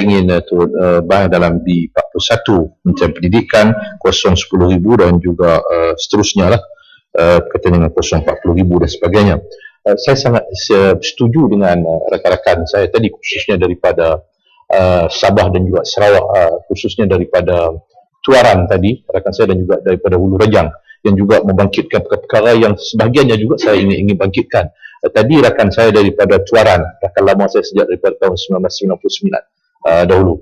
ingin bahas dalam B41 Kementerian Pendidikan 010,000 dan juga seterusnya lah, berkaitan dengan 040,000 dan sebagainya. Saya sangat setuju dengan rakan-rakan saya tadi, khususnya daripada Sabah dan juga Sarawak, khususnya daripada Tuaran tadi, rakan saya, dan juga daripada Hulu Rajang, yang juga membangkitkan perkara-perkara yang sebahagiannya juga saya ingin bangkitkan. Tadi rakan saya daripada Tuaran, rakan lama saya sejak daripada tahun 1999 dahulu,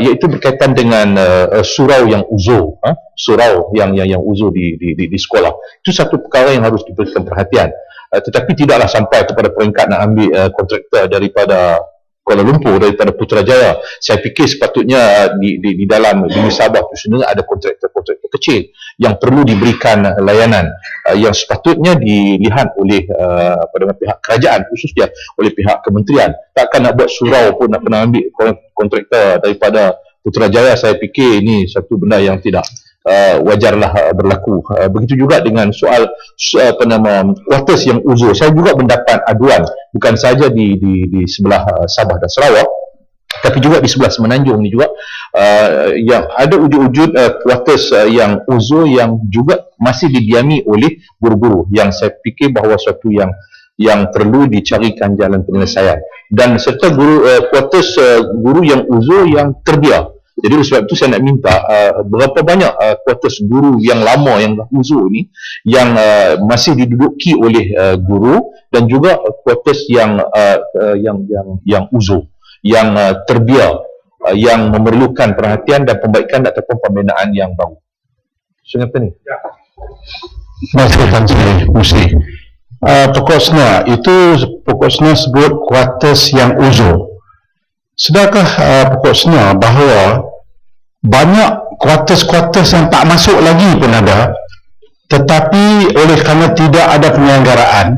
iaitu berkaitan dengan surau yang uzur, surau yang uzur di sekolah. Itu satu perkara yang harus diberikan perhatian, tetapi tidaklah sampai kepada peringkat nak ambil kontraktor daripada Kuala Lumpur, daripada Putrajaya. Saya fikir sepatutnya di dalam di Sabah itu sebenarnya ada kontraktor-kontraktor kecil yang perlu diberikan layanan, yang sepatutnya dilihat oleh pihak kerajaan, khususnya oleh pihak kementerian. Takkan nak buat surau pun nak kena ambil kontraktor daripada Putrajaya. Saya fikir ini satu benda yang tidak wajarlah berlaku. Begitu juga dengan soal kuartus yang uzur. Saya juga mendapat aduan bukan saja di sebelah Sabah dan Sarawak, tapi juga di sebelah Semenanjung ni juga, yang ada wujud-wujud kuartus yang uzur yang juga masih didiami oleh guru-guru, yang saya fikir bahawa suatu yang perlu dicarikan jalan penyelesaian, dan serta kuartus guru yang uzur yang terbiar. Jadi oleh sebab itu saya nak minta berapa banyak kuartus guru yang lama yang dah uzur ni yang masih diduduki oleh guru, dan juga kuartus yang uzur, yang terbiar, yang memerlukan perhatian dan pembaikan ataupun pembinaan yang baru. Saya kata ni. Terima kasih Musli. Pokok SNA itu sebut kuartus yang uzur. Sedangkan pokok SNA bahawa banyak kuartus-kuartus yang tak masuk lagi pun ada, tetapi oleh kerana tidak ada penyelenggaraan,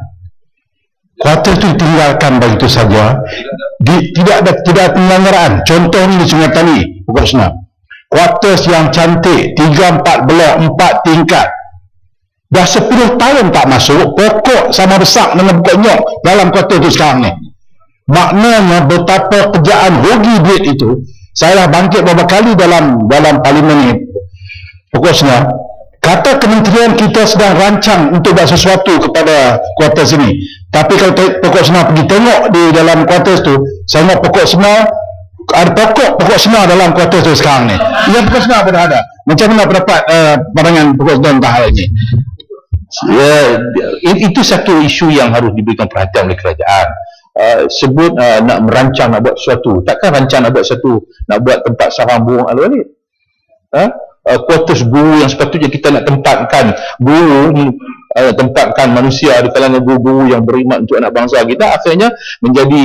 kuartus itu ditinggalkan begitu saja. Tidak ada penyelenggaraan. Contoh ni di Sungai Tani, pokok SNA, kuartus yang cantik, 3-4 blok, 4 tingkat, dah 10 tahun tak masuk. Pokok sama besar dengan pokok nyok dalam kuartus itu sekarang ni. Maknanya betapa kerjaan rugi duit itu. Saya dah bangkit beberapa kali dalam parlimen ni, pokok SNA, kata kementerian kita sedang rancang untuk buat sesuatu kepada kuartus ini. Tapi kalau pokok SNA pergi tengok di dalam kuartus tu, saya nak pokok SNA, ada pokok SNA dalam kuartus tu sekarang ni. Yang pokok SNA pun ada. Macam mana pendapat pandangan pokok SNA tentang hal ini? Itu satu isu yang harus diberikan perhatian oleh kerajaan. Sebut nak merancang nak buat sesuatu, takkan rancang nak buat sesuatu, nak buat tempat sarang burung al-walid, kuartus guru yang sepatutnya kita nak tempatkan guru, tempatkan manusia di kalangan guru-guru yang berkhidmat untuk anak bangsa kita, akhirnya menjadi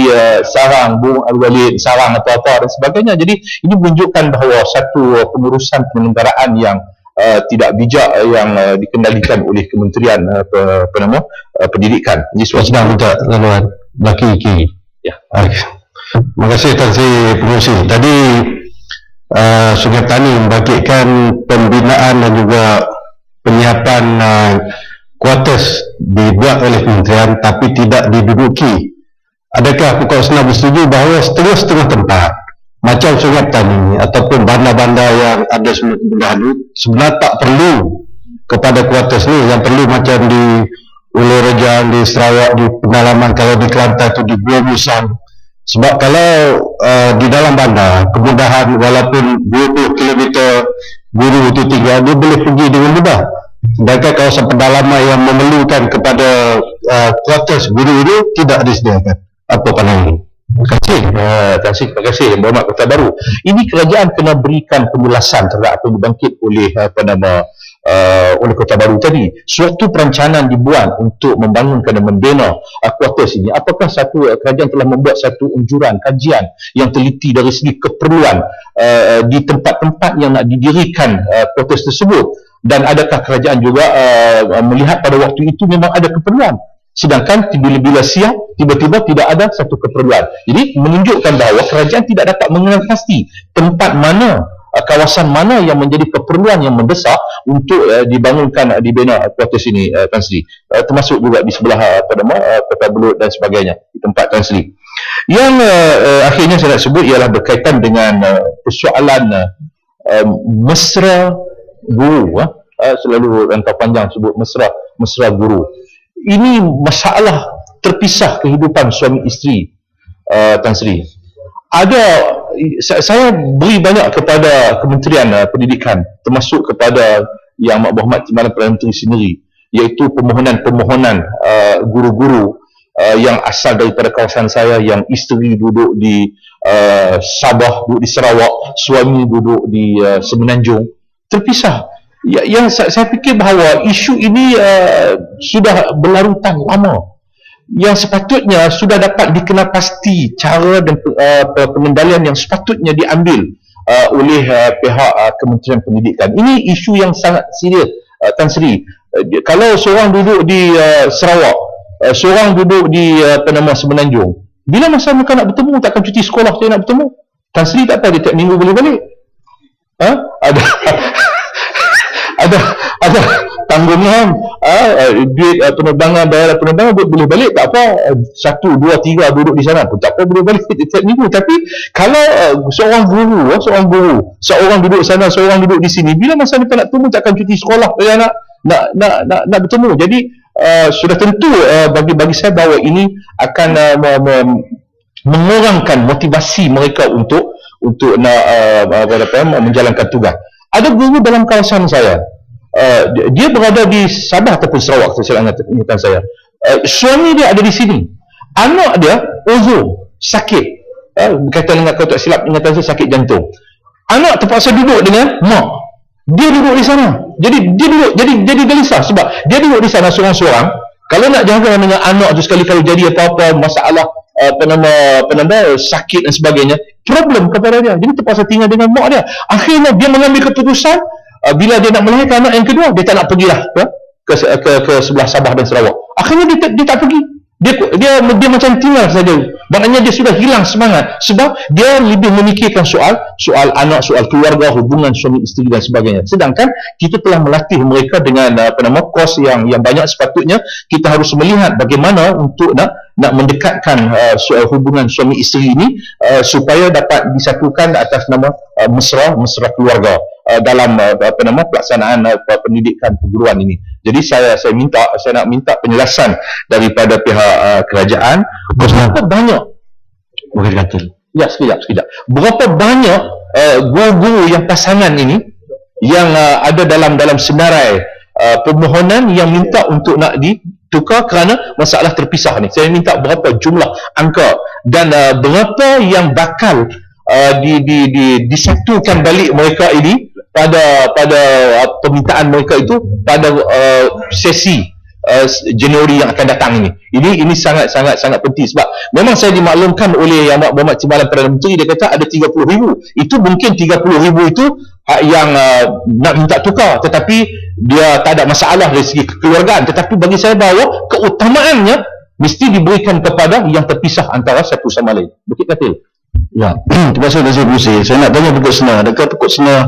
sarang burung al-walid, sarang apa-apa dan sebagainya. Jadi ini menunjukkan bahawa satu pengurusan penyelenggaraan yang tidak bijak yang dikendalikan oleh Kementerian Pendidikan. Jadi sedang minta laluan laki-laki. Ya. Terima kasih Tan Sri Pengurusi. Tadi Sungai Tani membangkitkan pembinaan dan juga penyiapan kuartus dibuat oleh kementerian tapi tidak diduduki. Adakah pokok SNA bersetuju bahawa setengah-setengah tempat macam Sungai Tani ataupun bandar-bandar yang ada sebenarnya tak perlu kepada kuartus ni, yang perlu macam di Hulu Rajang, di Sarawak, di pedalaman, kalau di Kelantan tu di Gua Musang. Sebab kalau di dalam bandar, kemudahan walaupun 20 km guru itu tinggal, dia boleh pergi dengan mudah. Sedangkan kawasan pedalaman yang memerlukan kepada kuartus guru itu tidak disediakan. Apa pandangan? Terima kasih. Berhormat Kota Baru. Ini kerajaan kena berikan penjelasan terhadap apa yang dibangkit oleh oleh Kota Baru tadi. Suatu perancangan dibuat untuk membangunkan dan membina kuartus ini. Apakah kerajaan telah membuat satu unjuran kajian yang teliti dari segi keperluan di tempat-tempat yang nak didirikan kuartus tersebut, dan adakah kerajaan juga melihat pada waktu itu memang ada keperluan, sedangkan bila siap tiba-tiba tidak ada satu keperluan. Jadi menunjukkan bahawa kerajaan tidak dapat mengenal pasti tempat mana kawasan mana yang menjadi keperluan yang mendesak untuk dibangunkan, dibina kuartus ini, Tan Sri, termasuk juga di sebelah Kota Belud dan sebagainya, di tempat Tan Sri. Yang akhirnya saya nak sebut ialah berkaitan dengan persoalan mesra guru. Selalu rantau panjang sebut mesra guru. Ini masalah terpisah kehidupan suami isteri, Tan Sri. Saya beri banyak kepada Kementerian Pendidikan, termasuk kepada Yang Amat Berhormat Timbalan Perdana Menteri sendiri, iaitu permohonan guru-guru yang asal daripada kawasan saya, yang isteri duduk di Sabah, duduk di Sarawak, suami duduk di Semenanjung, terpisah. Yang saya fikir bahawa isu ini sudah berlarutan lama, yang sepatutnya sudah dapat dikenal pasti cara dan pengendalian yang sepatutnya diambil oleh pihak Kementerian Pendidikan. Ini isu yang sangat serius, Tan Sri. Kalau seorang duduk di Sarawak, seorang duduk di Semenanjung, bila masa mereka nak bertemu, takkan cuti sekolah saya nak bertemu. Tan Sri tak apa, dia tiap minggu boleh balik. Ada tanggungan, duit penerbangan, bayaran penerbangan, boleh balik tak apa, 1, 2, 3 duduk di sana pun tak apa, boleh balik setiap minggu. Tapi kalau seorang seorang duduk sana, seorang duduk di sini, bila masa mereka nak bertemu, takkan cuti sekolah dia nak bertemu. Jadi sudah tentu bagi saya bahawa ini akan mengurangkan motivasi mereka untuk nak menjalankan tugas. Ada guru dalam kawasan saya, dia berada di Sabah ataupun Sarawak, saya ingatan saya. Suami dia ada di sini, anak dia uzur, sakit, berkaitan dengan, kalau tak silap ingatan saya, sakit jantung. Anak terpaksa duduk dengan mak, dia duduk di sana. Jadi dia duduk, jadi gelisah sebab dia duduk di sana seorang-seorang. Kalau nak jaga dengan anak tu, sekali kalau jadi apa-apa masalah sakit dan sebagainya, problem kepada dia, jadi terpaksa tinggal dengan mak dia. Akhirnya dia mengambil keputusan, bila dia nak melahirkan anak yang kedua, dia tak nak pergilah ke sebelah Sabah dan Sarawak. Akhirnya dia tak pergi, dia macam tinggal saja. Maknanya dia sudah hilang semangat sebab dia lebih memikirkan soal anak, soal keluarga, hubungan suami isteri dan sebagainya. Sedangkan kita telah melatih mereka dengan kos yang banyak. Sepatutnya kita harus melihat bagaimana untuk nak mendekatkan soal hubungan suami isteri ini supaya dapat disatukan atas nama mesra keluarga dalam pelaksanaan pendidikan perguruan ini. Jadi saya nak minta penjelasan daripada pihak kerajaan, berapa banyak sekejap. Berapa banyak guru-guru yang pasangan ini yang ada dalam senarai permohonan yang minta untuk nak ditukar kerana masalah terpisah ni. Saya minta berapa jumlah angka dan berapa yang bakal disatukan balik mereka ini pada permintaan mereka itu pada sesi Januari yang akan datang ini. Ini sangat penting sebab memang saya dimaklumkan oleh Yang Berhormat Timbalan Perdana Menteri, dia kata ada 30,000. Itu mungkin 30,000 itu yang nak minta tukar, tetapi dia tak ada masalah dari segi kekeluargaan. Tetapi bagi saya bahawa keutamaannya mesti diberikan kepada yang terpisah antara satu sama lain. Bukit Katil. Ya, terima kasih Datuk Seri. Saya nak tanya Pokok Sena, adakah Pokok Sena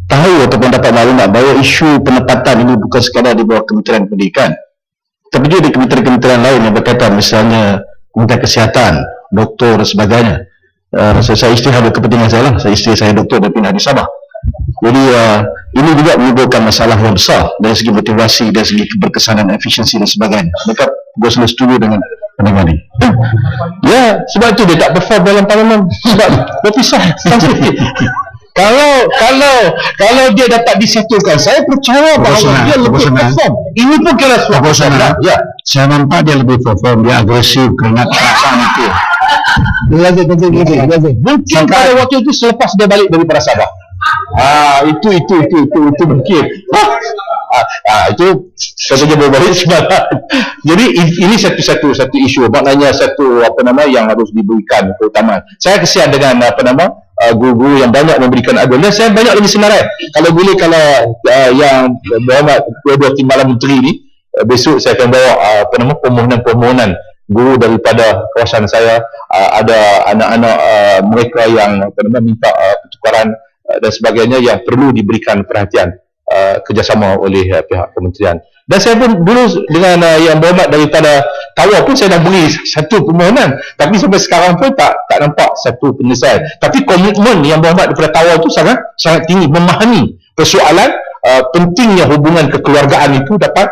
tahu ataupun dapat maklumat bahawa isu penempatan ini bukan sekadar di bawah Kementerian Pendidikan, tapi juga di kementerian-kementerian lain yang berkaitan, misalnya Kementerian Kesihatan, doktor dan sebagainya. Saya isteri ada kepentingan saya lah, isteri saya doktor dan pindah di Sabah. Jadi ini juga menimbulkan masalah yang besar dari segi motivasi, dari segi keberkesanan, efisiensi dan sebagainya. Adakah Pokok Sena setuju dengan pandangan ini? Ya, sebab itu dia tak perform dalam parlimen sebab berpisah. Kalau dia dapat disetukan, saya percaya bahawa dia lebih perform. Ini pun kira suatu ya. Saya nampak dia lebih perform, dia agresif kerana perasaan itu. Mungkin pada waktu itu selepas dia balik daripada Sabah. Itu mungkin. Itu katanya berbalik sebenarnya. Jadi ini satu isu, maknanya satu yang harus diberikan keutamaan. Saya kesian dengan guru-guru yang banyak memberikan aduan, dan saya banyak lagi senarai. Kalau boleh, kalau yang berhormat kedua Timbalan Menteri ini, besok saya akan bawa permohonan guru daripada kawasan saya, ada anak-anak mereka yang minta pertukaran dan sebagainya yang perlu diberikan perhatian kerjasama oleh pihak kementerian. Dan saya pun dulu dengan yang berhormat daripada Tawa pun saya dah beri satu permohonan, tapi sampai sekarang pun tak nampak satu penyelesaian. Tapi komitmen yang berhormat daripada Tawa itu sangat tinggi, memahami persoalan pentingnya hubungan kekeluargaan itu dapat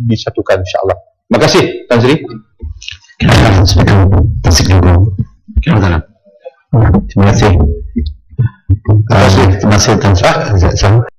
disatukan, insyaAllah. Terima kasih, Tan Sri. Terima kasih. Terima kasih Tan Sri.